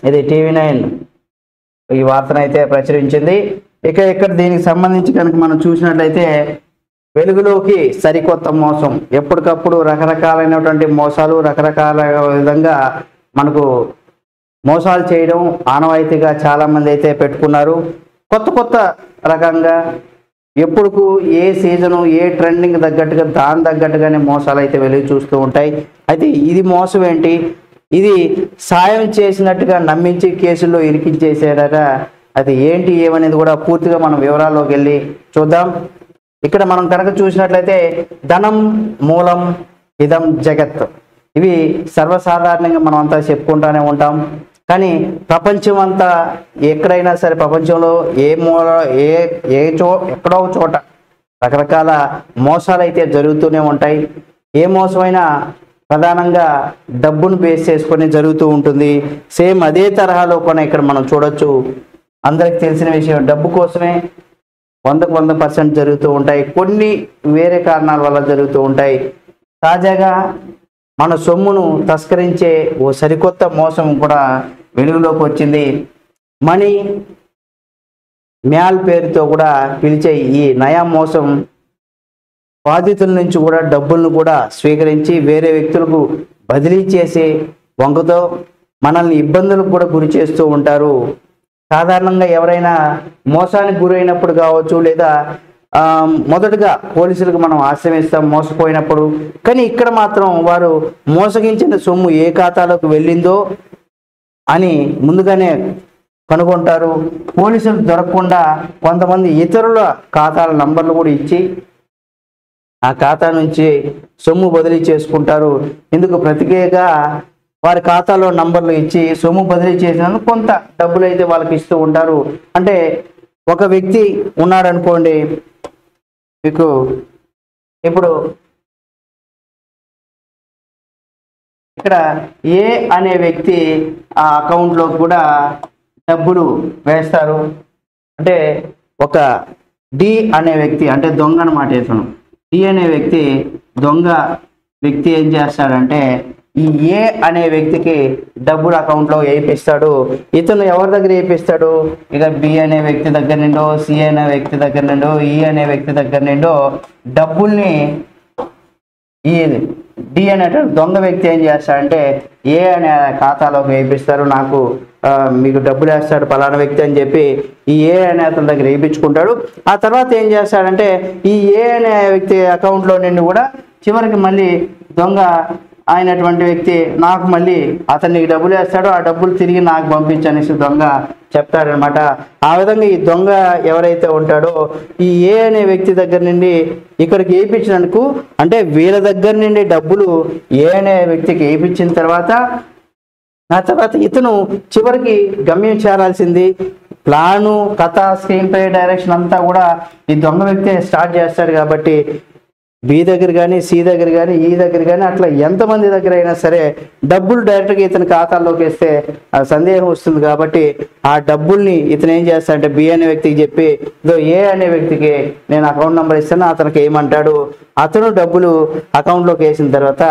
ఇది టీవీ9 ఈ వార్తనైతే ప్రచురించింది. ఇక్కడ దీనికి సంబంధించి కనుక మనం చూసినట్లయితే వెలుగులోకి సరికొత్త మోసం. ఎప్పటికప్పుడు రకరకాలైనటువంటి మోసాలు రకరకాల విధంగా మనకు మోసాలు చేయడం ఆనవాయితీగా చాలామంది అయితే పెట్టుకున్నారు. కొత్త రకంగా ఎప్పుడుకు ఏ సీజను ఏ ట్రెండింగ్ తగ్గట్టుగా దాని తగ్గట్టుగానే మోసాలు అయితే వెలుగు చూస్తూ ఉంటాయి. అయితే ఇది మోసం ఏంటి, ఇది సాయం చేసినట్టుగా నమ్మించి కేసుల్లో ఇరికించేసాడట. అది ఏంటి ఏమనేది కూడా పూర్తిగా మనం వివరాల్లోకి వెళ్ళి చూద్దాం. ఇక్కడ మనం కనుక చూసినట్లయితే ధనం మూలం ఇదం జగత్, ఇవి సర్వసాధారణంగా మనం అంతా చెప్పుకుంటూనే ఉంటాం. కానీ ప్రపంచం అంతా ఎక్కడైనా సరే ప్రపంచంలో ఏ మూల ఎక్కడో ఒక చోట రకరకాల మోసాలు అయితే జరుగుతూనే ఉంటాయి. ఏ మోసమైనా ప్రధానంగా డబ్బును బేస్ చేసుకొని జరుగుతూ ఉంటుంది. సేమ్ అదే తరహాలో కూడా ఇక్కడ మనం చూడొచ్చు. అందరికి తెలిసిన విషయం, డబ్బు కోసమే 100% జరుగుతూ ఉంటాయి. కొన్ని వేరే కారణాల వల్ల జరుగుతూ ఉంటాయి. తాజాగా మన సొమ్మును తస్కరించే ఓ సరికొత్త మోసం కూడా వెలుగులోకి వచ్చింది. మనీ మ్యాల్ పేరుతో కూడా పిలిచే ఈ నయా మోసం బాధితుల నుంచి కూడా డబ్బులను కూడా స్వీకరించి వేరే వ్యక్తులకు బదిలీ చేసే వంకతో మనల్ని ఇబ్బందులకు కూడా గురి చేస్తూ ఉంటారు. సాధారణంగా ఎవరైనా మోసానికి గురైనప్పుడు కావచ్చు, లేదా మొదటగా పోలీసులకు మనం ఆశ్రయిస్తాం మోసపోయినప్పుడు. కానీ ఇక్కడ మాత్రం వారు మోసగించిన సొమ్ము ఏ ఖాతాలోకి వెళ్ళిందో అని ముందుగానే కనుగొంటారు. పోలీసులు దొరకకుండా కొంతమంది ఇతరుల ఖాతాల నంబర్లు కూడా ఇచ్చి ఆ ఖాతా నుంచి సొమ్ము బదిలీ చేసుకుంటారు. ఇందుకు ప్రతిగా వారి ఖాతాలో నంబర్లు ఇచ్చి సొమ్ము బదిలీ చేసినందుకు కొంత డబ్బులు అయితే వాళ్ళకి ఇస్తూ ఉంటారు. అంటే ఒక వ్యక్తి ఉన్నాడు అనుకోండి, మీకు ఇప్పుడు ఇక్కడ ఏ అనే వ్యక్తి ఆ అకౌంట్లో కూడా డబ్బులు వేస్తారు. అంటే ఒక డి అనే వ్యక్తి, అంటే దొంగ అన్నమాట. ఇతను డి అనే వ్యక్తి దొంగ వ్యక్తి ఏం చేస్తాడంటే ఈ ఏ అనే వ్యక్తికి డబ్బులు అకౌంట్లో వేయిస్తాడు. ఇతను ఎవరి దగ్గర వేయిస్తాడు, ఇక బి అనే వ్యక్తి దగ్గర నుండో, సి అనే వ్యక్తి దగ్గర నుండో, ఈ అనే వ్యక్తి దగ్గర నుండో డబ్బుల్ని ఈ డి అనేటువంటి దొంగ వ్యక్తి ఏం చేస్తాడంటే ఏ అనే ఖాతాలోకి వేయిస్తారు. నాకు మీకు డబ్బులు వేస్తాడు పలానా వ్యక్తి అని చెప్పి ఈ ఏ అనే అతని దగ్గర వేయించుకుంటాడు. ఆ తర్వాత ఏం చేస్తాడంటే ఈ ఏ అనే వ్యక్తి అకౌంట్లో నుండి కూడా చివరికి మళ్ళీ దొంగ అయినటువంటి వ్యక్తి నాకు మళ్ళీ అతనికి డబ్బులు వేస్తాడు, ఆ డబ్బులు తిరిగి నాకు పంపించనేసి దొంగ చెప్తాడనమాట. ఆ విధంగా ఈ దొంగ ఎవరైతే ఉంటాడో ఈ ఏ అనే వ్యక్తి దగ్గర నుండి ఇక్కడికి వేయించినందుకు, అంటే వీళ్ళ దగ్గర నుండి డబ్బులు ఏ అనే వ్యక్తికి వేయించిన తర్వాత ఆ తర్వాత ఇతను చివరికి గమ్యం చేరాల్సింది. ప్లాను, కథ, స్క్రీన్ ప్లే, డైరెక్షన్ అంతా కూడా ఈ దొంగ వ్యక్తి స్టార్ట్ చేస్తాడు. కాబట్టి బి దగ్గర కానీ, సి దగ్గర కానీ, ఈ దగ్గర కానీ, అట్లా ఎంతమంది దగ్గర అయినా సరే డబ్బులు డైరెక్ట్గా ఇతని ఖాతాల్లోకి వేస్తే సందేహం వస్తుంది. కాబట్టి ఆ డబ్బుల్ని ఇతను ఏం చేస్తాడంటే బి అనే వ్యక్తికి చెప్పి ఇదో ఏ అనే వ్యక్తికి నేను అకౌంట్ నెంబర్ ఇస్తాను, అతనికి ఏమంటాడు, అతను డబ్బులు అకౌంట్లోకి వేసిన తర్వాత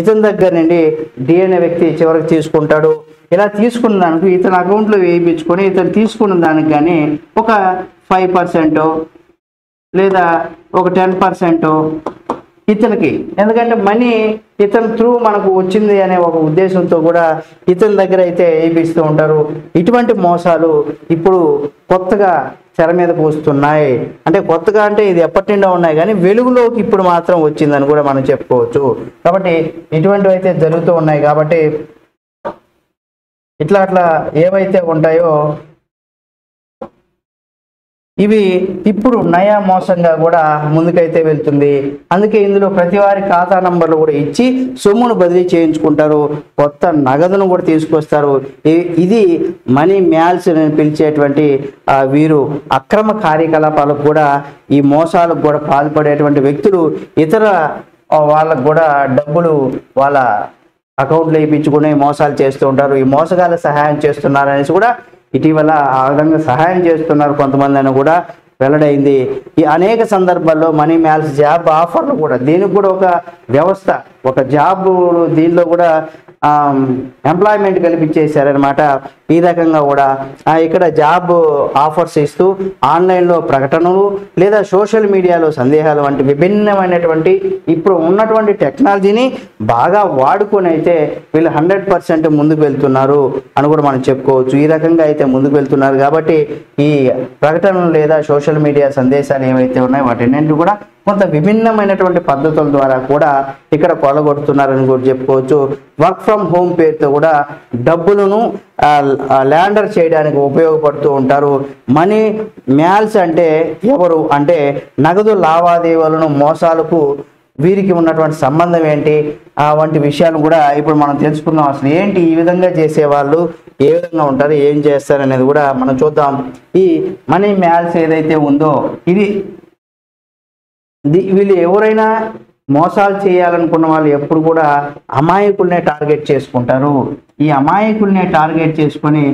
ఇతని దగ్గర నుండి డి అనే వ్యక్తి చివరికి తీసుకుంటాడు. ఇలా తీసుకున్న దానికి ఇతని అకౌంట్లో వేయించుకొని ఇతను తీసుకున్న దానికి కానీ ఒక 5% లేదా ఒక 10% ఇతనికి, ఎందుకంటే మనీ ఇతని త్రూ మనకు వచ్చింది అనే ఒక ఉద్దేశంతో కూడా ఇతని దగ్గర అయితే వేయిస్తూ ఉంటారు. ఇటువంటి మోసాలు ఇప్పుడు కొత్తగా తెర మీదకు వస్తున్నాయి. అంటే కొత్తగా అంటే ఇది ఎప్పటి నుండో ఉన్నాయి, కానీ వెలుగులోకి ఇప్పుడు మాత్రం వచ్చిందని కూడా మనం చెప్పుకోవచ్చు. కాబట్టి ఇటువంటివి అయితే జరుగుతూ ఉన్నాయి. కాబట్టి ఇట్లా ఏవైతే ఉంటాయో ఇవి ఇప్పుడు నయా మోసంగా కూడా ముందుకైతే వెళ్తుంది. అందుకే ఇందులో ప్రతి వారి ఖాతా నంబర్లు కూడా ఇచ్చి సొమ్మును బదిలీ చేయించుకుంటారు, కొత్త నగదును కూడా తీసుకొస్తారు. ఇది మనీ మ్యాల్స్ అని పిలిచేటువంటి వీరు అక్రమ కార్యకలాపాలకు కూడా, ఈ మోసాలకు కూడా పాల్పడేటువంటి వ్యక్తులు ఇతర వాళ్ళకు కూడా డబ్బులు వాళ్ళ అకౌంట్లో వేయించుకుని మోసాలు చేస్తూ ఉంటారు. ఈ మోసగాళ్ళ సహాయం చేస్తున్నారు అనేసి కూడా ఇటీవల ఆ విధంగా సహాయం చేస్తున్నారు కొంతమంది అని కూడా వెల్లడైంది. ఈ అనేక సందర్భాల్లో మనీ మ్యాల్స్ జాబ్ ఆఫర్లు కూడా, దీనికి కూడా ఒక వ్యవస్థ, ఒక జాబ్ దీనిలో కూడా ఎంప్లాయ్మెంట్ కల్పించేశారనమాట. ఈ రకంగా కూడా ఇక్కడ జాబ్ ఆఫర్స్ ఇస్తూ ఆన్లైన్లో ప్రకటనలు లేదా సోషల్ మీడియాలో సందేహాలు వంటి విభిన్నమైనటువంటి ఇప్పుడు ఉన్నటువంటి టెక్నాలజీని బాగా వాడుకొని అయితే వీళ్ళు 100% ముందుకు వెళ్తున్నారు అని కూడా మనం చెప్పుకోవచ్చు. ఈ రకంగా అయితే ముందుకు వెళ్తున్నారు కాబట్టి ఈ ప్రకటనలు లేదా సోషల్ మీడియా సందేశాలు ఏవైతే ఉన్నాయో వాటిని కూడా కొంత విభిన్నమైనటువంటి పద్ధతుల ద్వారా కూడా ఇక్కడ కొలగొడుతున్నారని కూడా చెప్పుకోవచ్చు. వర్క్ ఫ్రమ్ హోమ్ పేరుతో కూడా డబ్బులను ల్యాండర్ చేయడానికి ఉపయోగపడుతూ ఉంటారు. మనీ మ్యాల్స్ అంటే ఎవరు అంటే నగదు లావాదేవీలను మోసాలకు వీరికి ఉన్నటువంటి సంబంధం ఏంటి వంటి విషయాలు కూడా ఇప్పుడు మనం తెలుసుకుందాం. అసలు ఏంటి ఈ విధంగా చేసేవాళ్ళు ఏ విధంగా ఉంటారు, ఏం చేస్తారు అనేది కూడా మనం చూద్దాం. ఈ మనీ మ్యాల్స్ ఏదైతే ఉందో ఇది వీళ్ళు ఎవరైనా మోసాలు చేయాలనుకున్న వాళ్ళు ఎప్పుడు కూడా అమాయకుల్నే టార్గెట్ చేసుకుంటారు. ఈ అమాయకుల్నే టార్గెట్ చేసుకొని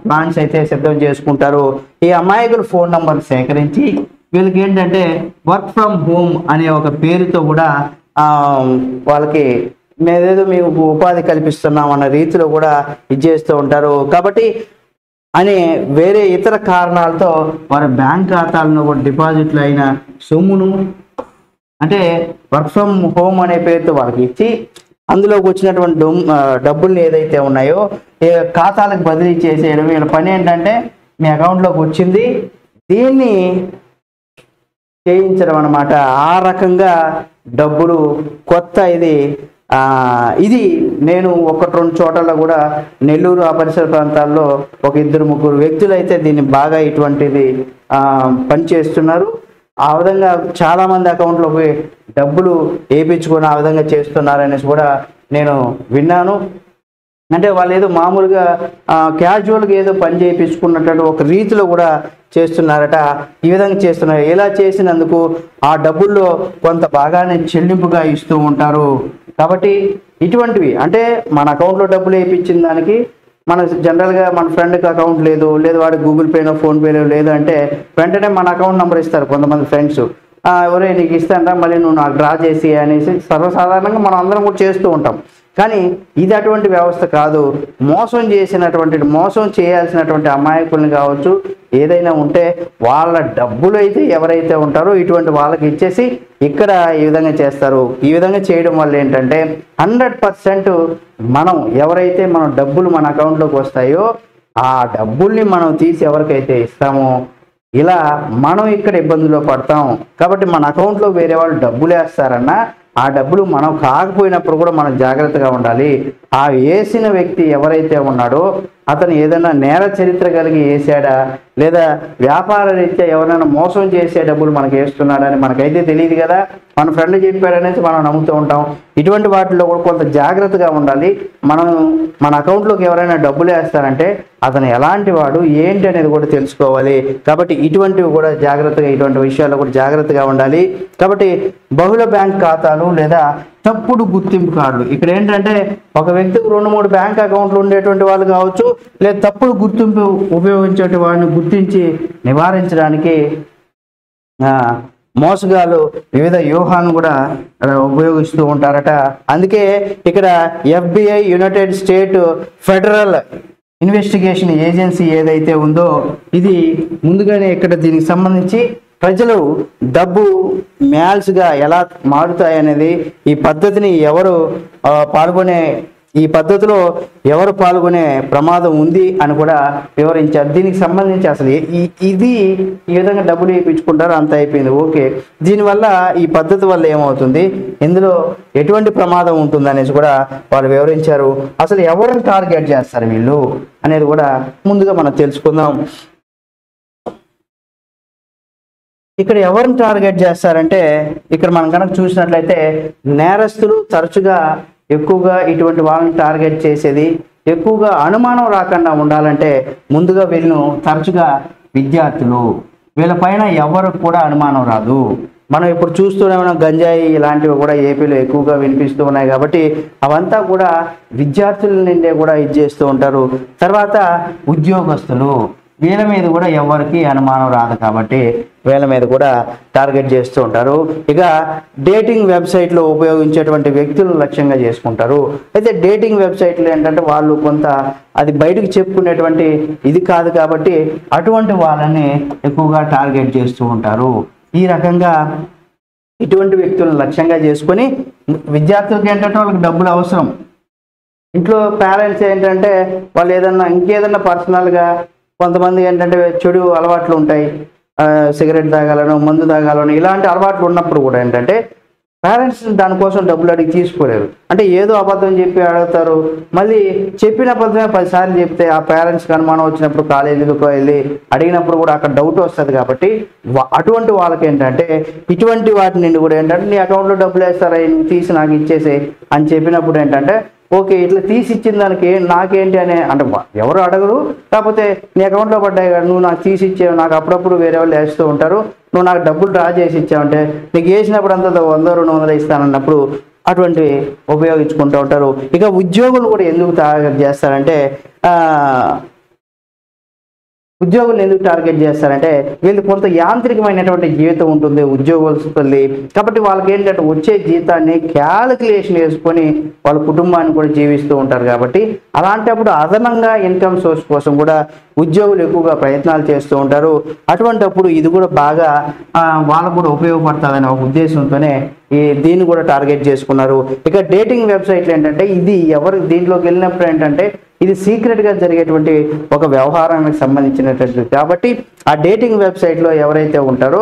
ప్లాన్స్ అయితే సిద్ధం చేసుకుంటారు. ఈ అమాయకుల ఫోన్ నంబర్ సేకరించి వీళ్ళకి ఏంటంటే వర్క్ ఫ్రమ్ హోమ్ అనే ఒక పేరుతో కూడా వాళ్ళకి మేదేదో మీకు ఉపాధి కల్పిస్తున్నాం అన్న రీతిలో కూడా ఇచ్చేస్తూ ఉంటారు. కాబట్టి అనే వేరే ఇతర కారణాలతో వారి బ్యాంక్ ఖాతాలను కూడా డిపాజిట్లు అయిన సొమ్మును అంటే వర్క్ ఫ్రమ్ హోమ్ అనే పేరుతో వాళ్ళకి ఇచ్చి అందులోకి వచ్చినటువంటి డబ్బుల్ని ఏదైతే ఉన్నాయో ఖాతాలకు బదిలీ చేసేయడం. వీళ్ళ పని ఏంటంటే మీ అకౌంట్లోకి వచ్చింది దీన్ని చేయించడం అన్నమాట. ఆ రకంగా డబ్బులు కొత్త ఇది నేను 1-2 చోట్ల కూడా నెల్లూరు ఆ పరిసర ప్రాంతాల్లో 1-2-3 వ్యక్తులు అయితే దీన్ని బాగా ఇటువంటిది పని చేస్తున్నారు. ఆ విధంగా చాలామంది అకౌంట్లోకి డబ్బులు వేయించుకొని ఆ విధంగా చేస్తున్నారనేసి కూడా నేను విన్నాను. అంటే వాళ్ళు ఏదో మామూలుగా క్యాజువల్గా ఏదో పని చేయించుకున్నట్టు ఒక రీతిలో కూడా చేస్తున్నారట. ఈ విధంగా చేస్తున్నారు. ఇలా చేసినందుకు ఆ డబ్బుల్లో కొంత భాగాన్ని చెల్లింపుగా ఇస్తూ ఉంటారు. కాబట్టి ఇటువంటివి అంటే మన అకౌంట్లో డబ్బులు వేయించిన దానికి మన జనరల్గా మన ఫ్రెండ్కి అకౌంట్ లేదు వాడికి గూగుల్ పేనో ఫోన్పేనో లేదు అంటే వెంటనే మన అకౌంట్ నెంబర్ ఇస్తారు కొంతమంది ఫ్రెండ్స్. ఎవరే నీకు ఇస్తానరా మళ్ళీ నువ్వు నాకు డ్రా చేసి అనేసి సర్వసాధారణంగా మనం అందరం కూడా చేస్తూ ఉంటాం. కానీ ఇది అటువంటి వ్యవస్థ కాదు. మోసం చేయాల్సినటువంటి అమాయకుల్ని కావచ్చు ఏదైనా ఉంటే వాళ్ళ డబ్బులు అయితే ఎవరైతే ఉంటారో ఇటువంటి వాళ్ళకి ఇచ్చేసి ఇక్కడ ఈ విధంగా చేస్తారు. ఈ విధంగా చేయడం వల్ల ఏంటంటే 100% మనం ఎవరైతే మన డబ్బులు మన అకౌంట్లోకి వస్తాయో ఆ డబ్బుల్ని మనం తీసి ఎవరికైతే ఇస్తామో ఇలా మనం ఇక్కడ ఇబ్బందుల్లో పడతాం. కాబట్టి మన అకౌంట్లో వేరే వాళ్ళు డబ్బులు వేస్తారన్నా ఆ డబ్బులు మనం కాకపోయినప్పుడు కూడా మనం జాగ్రత్తగా ఉండాలి. ఆ వేసిన వ్యక్తి ఎవరైతే ఉన్నాడో అతను ఏదైనా నేర చరిత్ర కలిగి వేసాడా లేదా వ్యాపార రీత్యా ఎవరైనా మోసం చేసే డబ్బులు మనకు వేస్తున్నాడని మనకైతే తెలియదు కదా. మన ఫ్రెండ్ చెప్పాడనేసి మనం నమ్ముతూ ఉంటాం. ఇటువంటి వాటిల్లో కూడా కొంత జాగ్రత్తగా ఉండాలి. మనం మన అకౌంట్లోకి ఎవరైనా డబ్బులు వేస్తారంటే అతను ఎలాంటి వాడు ఏంటి అనేది కూడా తెలుసుకోవాలి. కాబట్టి ఇటువంటివి కూడా జాగ్రత్తగా ఇటువంటి విషయాల్లో కూడా జాగ్రత్తగా ఉండాలి. కాబట్టి బహుళ బ్యాంక్ ఖాతాలు లేదా తప్పుడు గుర్తింపు కార్డులు ఇక్కడ ఏంటంటే ఒక వ్యక్తికి 2-3 బ్యాంక్ అకౌంట్లు ఉండేటువంటి వాళ్ళు కావచ్చు లేదా తప్పుడు గుర్తింపు ఉపయోగించే వాడిని గుర్తించి నివారించడానికి మోసగాళ్ళు వివిధ వ్యూహాలను కూడా ఉపయోగిస్తూ ఉంటారట. అందుకే ఇక్కడ FBI United state federal investigation agency ఏదైతే ఉందో ఇది ముందుగానే ఇక్కడ దీనికి సంబంధించి ప్రజలు డబ్బు మ్యాల్స్గా ఎలా మారుతాయనేది ఈ పద్ధతిని ఈ పద్ధతిలో ఎవరు పాల్గొనే ప్రమాదం ఉంది అని కూడా వివరించారు. దీనికి సంబంధించి అసలు ఇది ఈ విధంగా డబ్బులు వేయించుకుంటారు అంత అయిపోయింది ఓకే. దీనివల్ల ఈ పద్ధతి వల్ల ఏమవుతుంది, ఇందులో ఎటువంటి ప్రమాదం ఉంటుంది అనేసి కూడా వాళ్ళు వివరించారు. అసలు ఎవరిని టార్గెట్ చేస్తారు వీళ్ళు అనేది కూడా ముందుగా మనం తెలుసుకుందాం. ఇక్కడ ఎవరిని టార్గెట్ చేస్తారంటే ఇక్కడ మనం కనుక చూసినట్లయితే నేరస్తులు తరచుగా ఎక్కువగా ఇటువంటి వాళ్ళని టార్గెట్ చేసేది. ఎక్కువగా అనుమానం రాకుండా ఉండాలంటే ముందుగా వీళ్ళను తరచుగా విద్యార్థులు, వీళ్ళపైన ఎవరికి కూడా అనుమానం రాదు. మనం ఇప్పుడు చూస్తూనే ఉన్నాం గంజాయి ఇలాంటివి కూడా ఏపీలో ఎక్కువగా వినిపిస్తూ ఉన్నాయి. కాబట్టి అవంతా కూడా విద్యార్థుల నుండే కూడా ఇది చేస్తూ ఉంటారు. తర్వాత ఉద్యోగస్తులు, వీళ్ళ మీద కూడా ఎవరికి అనుమానం రాదు కాబట్టి వీళ్ళ మీద కూడా టార్గెట్ చేస్తూ ఉంటారు. ఇక డేటింగ్ వెబ్సైట్లో ఉపయోగించేటువంటి వ్యక్తులను లక్ష్యంగా చేసుకుంటారు. అయితే డేటింగ్ వెబ్సైట్లు ఏంటంటే వాళ్ళు కొంత అది బయటకు చెప్పుకునేటువంటి ఇది కాదు కాబట్టి అటువంటి వాళ్ళని ఎక్కువగా టార్గెట్ చేస్తూ ఉంటారు. ఈ రకంగా ఇటువంటి వ్యక్తులను లక్ష్యంగా చేసుకొని విద్యార్థులకి ఏంటంటే వాళ్ళకి డబ్బులు అవసరం. ఇంట్లో పేరెంట్స్ ఏంటంటే వాళ్ళు ఇంకేదన్నా పర్సనల్గా కొంతమంది ఏంటంటే చెడు అలవాట్లు ఉంటాయి, సిగరెట్ తాగాలను, మందు తాగాలను, ఇలాంటి అలవాట్లు ఉన్నప్పుడు కూడా ఏంటంటే పేరెంట్స్ దానికోసం డబ్బులు అడిగి తీసుకోలేరు. అంటే ఏదో అబద్ధం చెప్పి అడుగుతారు. మళ్ళీ చెప్పిన అబద్ధమే 10 సార్లు చెప్తే ఆ పేరెంట్స్కి అనుమానం వచ్చినప్పుడు కాలేజీకి వెళ్ళి అడిగినప్పుడు కూడా అక్కడ డౌట్ వస్తుంది. కాబట్టి అటువంటి వాళ్ళకి ఏంటంటే ఇటువంటి వాటి నుండి కూడా ఏంటంటే నీ అకౌంట్లో డబ్బులు వేస్తారా, తీసి నాకు ఇచ్చేసి అని చెప్పినప్పుడు ఏంటంటే ఓకే ఇట్లా తీసి ఇచ్చిన దానికి నాకేంటి అనే అంటే ఎవరు అడగరు. కాకపోతే నీ అకౌంట్లో పడ్డాయి కదా, నువ్వు నాకు తీసి ఇచ్చావు, నాకు అప్పుడప్పుడు వేరే వాళ్ళు వేస్తూ ఉంటారు, నువ్వు నాకు డబ్బులు డ్రా చేసి ఇచ్చావంటే నీకు వేసినప్పుడు అంతా 100-200 ఇస్తానన్నప్పుడు అటువంటివి ఉపయోగించుకుంటూ ఉంటారు. ఇక ఉద్యోగులు కూడా ఎందుకు టార్గెట్ చేస్తారంటే వీళ్ళు కొంత యాంత్రికమైనటువంటి జీవితం ఉంటుంది ఉద్యోగస్తుల్ని. కాబట్టి వాళ్ళకి ఏంటంటే వచ్చే జీతాన్ని క్యాలిక్యులేషన్ వేసుకొని వాళ్ళ కుటుంబాన్ని కూడా జీవిస్తూ ఉంటారు. కాబట్టి అలాంటప్పుడు అదనంగా ఇన్కమ్ సోర్స్ కోసం కూడా ఉద్యోగులు ఎక్కువగా ప్రయత్నాలు చేస్తూ ఉంటారు. అటువంటప్పుడు ఇది కూడా బాగా వాళ్ళకు కూడా ఉపయోగపడుతుందనే ఒక ఉద్దేశంతోనే దీన్ని కూడా టార్గెట్ చేసుకున్నారు. ఇక డేటింగ్ వెబ్సైట్లు ఏంటంటే ఇది ఎవరు దీంట్లోకి వెళ్ళినప్పుడు ఏంటంటే ఇది సీక్రెట్గా జరిగేటువంటి ఒక వ్యవహారానికి సంబంధించినటువంటి కాబట్టి ఆ డేటింగ్ వెబ్సైట్లో ఎవరైతే ఉంటారో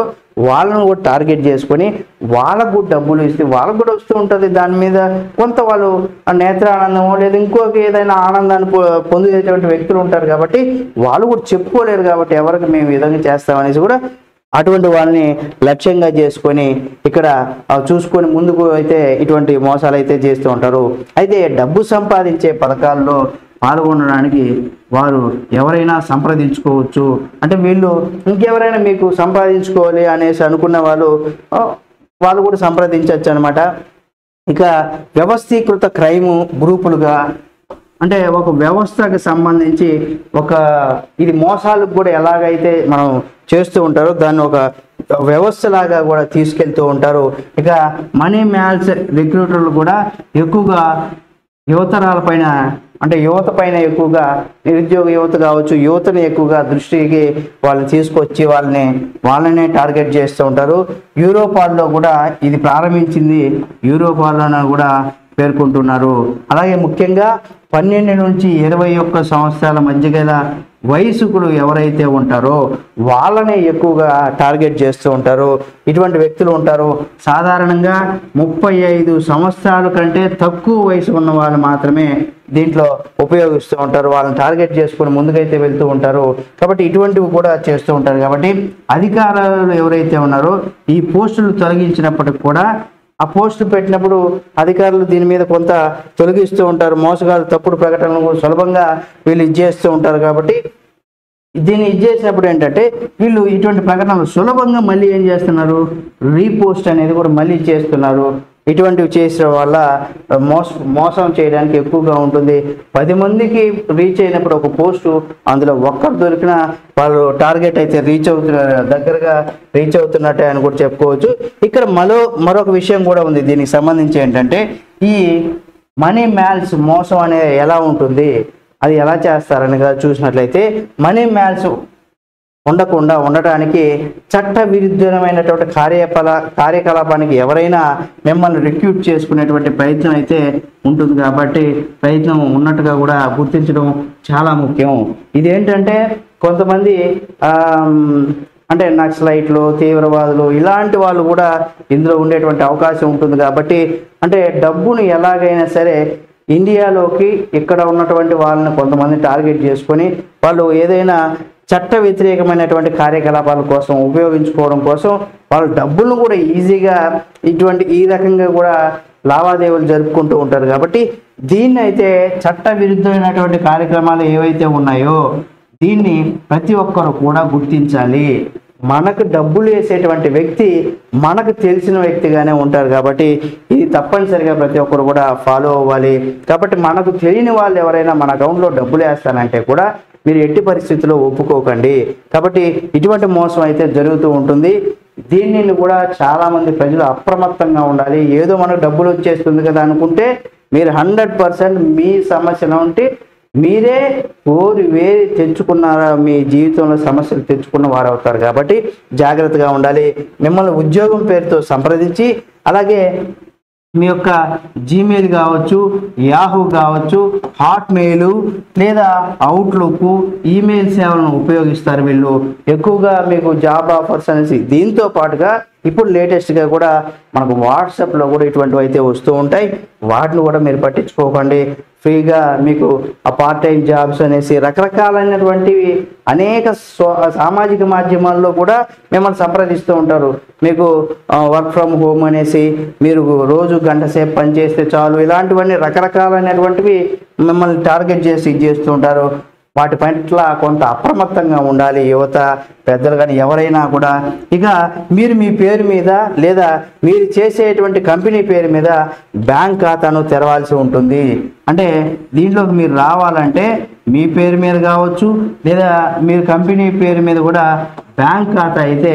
వాళ్ళను కూడా టార్గెట్ చేసుకొని వాళ్ళకు డబ్బులు ఇస్తే వాళ్ళకు కూడా వస్తూ ఉంటుంది. దాని మీద కొంత వాళ్ళు నేత్రానందమో లేదా ఇంకొక ఏదైనా ఆనందాన్ని పొందేటువంటి వ్యక్తులు ఉంటారు. కాబట్టి వాళ్ళు కూడా చెప్పుకోలేరు. కాబట్టి ఎవరికి మేము విధంగా చేస్తామనేసి కూడా అటువంటి వాళ్ళని లక్ష్యంగా చేసుకొని ఇక్కడ చూసుకొని ముందుకు అయితే ఇటువంటి మోసాలు అయితే చేస్తూ ఉంటారు. అయితే డబ్బు సంపాదించే పథకాల్లో పాల్గొనడానికి వారు ఎవరైనా సంప్రదించుకోవచ్చు. అంటే వీళ్ళు ఇంకెవరైనా మీకు సంపాదించుకోవాలి అనేసి అనుకున్న వాళ్ళు కూడా సంప్రదించవచ్చు అనమాట. ఇక వ్యవస్థీకృత క్రైమ్ గ్రూపులుగా అంటే ఒక వ్యవస్థకు సంబంధించి ఇది మోసాలకు కూడా ఎలాగైతే మనం చేస్తూ ఉంటారో దాన్ని ఒక వ్యవస్థలాగా కూడా తీసుకెళ్తూ ఉంటారు. ఇక మనీ మ్యాల్స్ రిక్రూటర్లు కూడా ఎక్కువగా యువతరాలపైన అంటే యువత పైన ఎక్కువగా నిరుద్యోగ యువత కావచ్చు, యువతని ఎక్కువగా దృష్టికి వాళ్ళు తీసుకొచ్చి వాళ్ళనే టార్గెట్ చేస్తూ ఉంటారు. యూరోపాల్లో కూడా ఇది ప్రారంభించింది యూరోపాల్లోనూ కూడా పేర్కొంటున్నారు. అలాగే ముఖ్యంగా 12 నుంచి 21 సంవత్సరాల మధ్య గల వయసుకులు ఎవరైతే ఉంటారో వాళ్ళనే ఎక్కువగా టార్గెట్ చేస్తూ ఉంటారు. ఇటువంటి వ్యక్తులు ఉంటారు. సాధారణంగా 35 సంవత్సరాల కంటే తక్కువ వయసు ఉన్న వాళ్ళు మాత్రమే దీంట్లో ఉపయోగిస్తూ ఉంటారు. వాళ్ళని టార్గెట్ చేసుకుని ముందుకైతే వెళ్తూ ఉంటారు. కాబట్టి ఇటువంటివి కూడా చేస్తూ ఉంటారు. కాబట్టి అధికారులు ఎవరైతే ఉన్నారో ఈ పోస్టులు తొలగించినప్పటికి కూడా ఆ పోస్టు పెట్టినప్పుడు అధికారులు దీని మీద కొంత తొలగిస్తూ ఉంటారు. మోసగాళ్ళు తప్పుడు ప్రకటనలు సులభంగా వీళ్ళు ఇచ్చేస్తూ ఉంటారు. కాబట్టి దీన్ని ఇచ్చేసినప్పుడు ఏంటంటే వీళ్ళు ఇటువంటి ప్రకటనలు సులభంగా మళ్ళీ ఏం చేస్తున్నారు, రీపోస్ట్ అనేది కూడా మళ్ళీ చేస్తున్నారు. ఇటువంటివి చేసిన వల్ల మోసం చేయడానికి ఎక్కువగా ఉంటుంది. 10 మందికి రీచ్ అయినప్పుడు ఒక పోస్టు అందులో ఒక్కరు దొరికినా వాళ్ళు టార్గెట్ అయితే దగ్గరగా రీచ్ అవుతున్నట్టే అని కూడా చెప్పుకోవచ్చు. ఇక్కడ మరొక విషయం కూడా ఉంది దీనికి సంబంధించి ఏంటంటే ఈ మనీ మ్యాల్స్ మోసం అనేది ఎలా ఉంటుంది, అది ఎలా చేస్తారని చూసినట్లయితే మనీ మ్యాల్స్ ఉండటానికి చట్ట విరుద్ధమైనటువంటి కార్యకలాపానికి ఎవరైనా మిమ్మల్ని రిక్రూట్ చేసుకునేటువంటి ప్రయత్నం అయితే ఉంటుంది. కాబట్టి ప్రయత్నం ఉన్నట్టుగా కూడా గుర్తించడం చాలా ముఖ్యం. ఇదేంటంటే కొంతమంది అంటే నక్సలైట్లు, తీవ్రవాదులు ఇలాంటి వాళ్ళు కూడా ఇందులో ఉండేటువంటి అవకాశం ఉంటుంది. కాబట్టి అంటే డబ్బును ఎలాగైనా సరే ఇండియాలోకి ఇక్కడ ఉన్నటువంటి వాళ్ళని కొంతమంది టార్గెట్ చేసుకొని వాళ్ళు ఏదైనా చట్ట వ్యతిరేకమైనటువంటి కార్యకలాపాల కోసం ఉపయోగించుకోవడం కోసం వాళ్ళు డబ్బులను కూడా ఈజీగా ఈ రకంగా కూడా లావాదేవీలు జరుపుకుంటూ ఉంటారు. కాబట్టి దీన్ని అయితే చట్ట విరుద్ధమైనటువంటి కార్యక్రమాలు ఏవైతే ఉన్నాయో దీన్ని ప్రతి ఒక్కరు కూడా గుర్తించాలి. మనకు డబ్బులు వేసేటువంటి వ్యక్తి మనకు తెలిసిన వ్యక్తిగానే ఉంటారు. కాబట్టి ఇది తప్పనిసరిగా ప్రతి ఒక్కరు కూడా ఫాలో అవ్వాలి. కాబట్టి మనకు తెలియని వాళ్ళు ఎవరైనా మన అకౌంట్లో డబ్బులు వేస్తానంటే కూడా మీరు ఎట్టి పరిస్థితుల్లో ఒప్పుకోకండి. కాబట్టి ఇటువంటి మోసం అయితే జరుగుతూ ఉంటుంది. దీనిని కూడా చాలామంది ప్రజలు అప్రమత్తంగా ఉండాలి. ఏదో మనకు డబ్బులు వచ్చేస్తుంది కదా అనుకుంటే మీరు 100% మీ సమస్య నుండి మీరే కోరి వేరి తెచ్చుకున్నారా, మీ జీవితంలో సమస్యలు తెచ్చుకున్న వారు అవుతారు. కాబట్టి జాగ్రత్తగా ఉండాలి. మిమ్మల్ని ఉద్యోగం పేరుతో సంప్రదించి, అలాగే మీ యొక్క జీమెయిల్ కావచ్చు, యాహూ కావచ్చు, హాట్మెయిల్ లేదా అవుట్లుక్ ఈమెయిల్ సేవలను ఉపయోగిస్తారు వీళ్ళు ఎక్కువగా మీకు జాబ్ ఆఫర్స్ అనేసి. దీంతో పాటుగా ఇప్పుడు లేటెస్ట్గా కూడా మనకు వాట్సాప్లో కూడా ఇటువంటివి అయితే వస్తూ ఉంటాయి. వాటిని కూడా మీరు పట్టించుకోకండి. ఫ్రీగా మీకు ఆ పార్ట్ టైం జాబ్స్ అనేసి రకరకాలైనటువంటివి అనేక సామాజిక మాధ్యమాల్లో కూడా మిమ్మల్ని సంప్రదిస్తూ ఉంటారు. మీకు వర్క్ ఫ్రమ్ హోమ్ అనేసి, మీరు రోజు గంట సేపు పనిచేస్తే చాలు, ఇలాంటివన్నీ రకరకాలైనటువంటివి మిమ్మల్ని టార్గెట్ చేసి చేస్తూ ఉంటారు. వాటి పట్ల కొంత అప్రమత్తంగా ఉండాలి యువత, పెద్దలు కానీ ఎవరైనా కూడా. ఇక మీరు మీ పేరు మీద లేదా మీరు చేసేటువంటి కంపెనీ పేరు మీద బ్యాంక్ ఖాతాను తెరవాల్సి ఉంటుంది. అంటే దీంట్లోకి మీరు రావాలంటే మీ పేరు మీద కావచ్చు లేదా మీరు కంపెనీ పేరు మీద కూడా బ్యాంక్ ఖాతా అయితే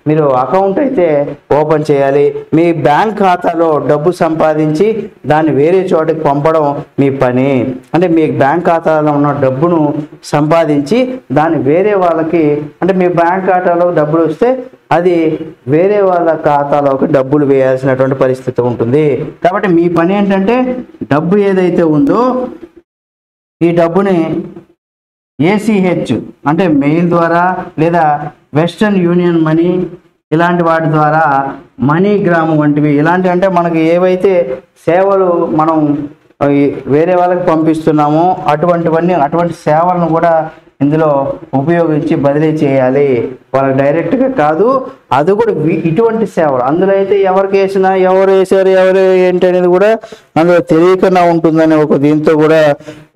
మీరు అకౌంట్ అయితే ఓపెన్ చేయాలి. మీ బ్యాంక్ ఖాతాలో డబ్బు సంపాదించి దాన్ని వేరే చోటకి పంపడం మీ పని. అంటే మీ బ్యాంక్ ఖాతాలో ఉన్న డబ్బును సంపాదించి దాన్ని వేరే వాళ్ళకి, అంటే మీ బ్యాంక్ ఖాతాలో డబ్బులు వస్తే అది వేరే వాళ్ళ ఖాతాలోకి డబ్బులు వేయాల్సినటువంటి పరిస్థితి ఉంటుంది. కాబట్టి మీ పని ఏంటంటే డబ్బు ఏదైతే ఉందో ఈ డబ్బుని ACH అంటే మెయిల్ ద్వారా లేదా వెస్టర్న్ యూనియన్ మనీ ఇలాంటి వాటి ద్వారా, మనీగ్రామ్ వంటివి ఇలాంటివి, అంటే మనకి ఏవైతే సేవలు మనం వేరే వాళ్ళకి పంపిస్తున్నామో అటువంటి సేవలను కూడా ఇందులో ఉపయోగించి బదిలీ చేయాలి. వాళ్ళకి డైరెక్ట్గా కాదు, అది కూడా ఇటువంటి సేవలు. అందులో అయితే ఎవరికి వేసినా ఎవరు వేసారు ఎవరు ఏంటి అనేది కూడా అందులో తెలియకుండా ఉంటుందని ఒక దీంతో కూడా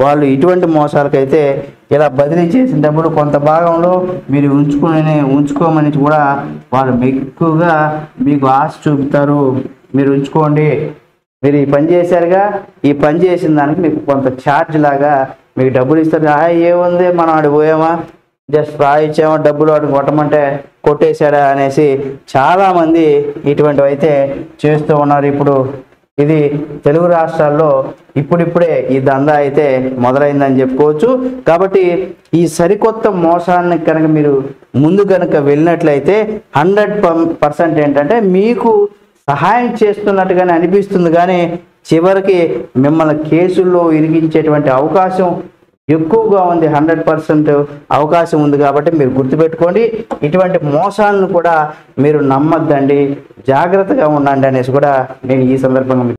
వాళ్ళు ఇటువంటి మోసాలకైతే ఇలా బదిలీ చేసిన డబ్బులు కొంత భాగంలో మీరు ఉంచుకోమని కూడా వాళ్ళు ఎక్కువగా మీకు ఆశ చూపుతారు. మీరు ఉంచుకోండి, మీరు ఈ పని చేశారుగా, ఈ పని చేసిన దానికి మీకు కొంత ఛార్జ్ లాగా మీకు డబ్బులు ఇస్తారు. ఏముంది మనం ఆడికి పోయామా, జస్ట్ రాయిచ్చామా, డబ్బులు వాడికి కొట్టమంటే కొట్టేశాడా అనేసి చాలామంది ఇటువంటివి అయితే చేస్తూ ఉన్నారు. ఇప్పుడు ఇది తెలుగు రాష్ట్రాల్లో ఇప్పుడిప్పుడే ఈ దందా అయితే మొదలైందని చెప్పుకోవచ్చు. కాబట్టి ఈ సరికొత్త మోసాన్ని కనుక మీరు ముందు కనుక వెళ్ళినట్లయితే 100% ఏంటంటే మీకు సహాయం చేస్తున్నట్టుగానే అనిపిస్తుంది, కానీ చివరికి మిమ్మల్ని కేసుల్లో ఇరిగించేటువంటి అవకాశం ఎక్కువగా ఉంది. 100% అవకాశం ఉంది. కాబట్టి మీరు గుర్తుపెట్టుకోండి, ఇటువంటి మోసాలను కూడా మీరు నమ్మద్దండి, జాగ్రత్తగా ఉండండి అనేసి కూడా నేను ఈ సందర్భంగా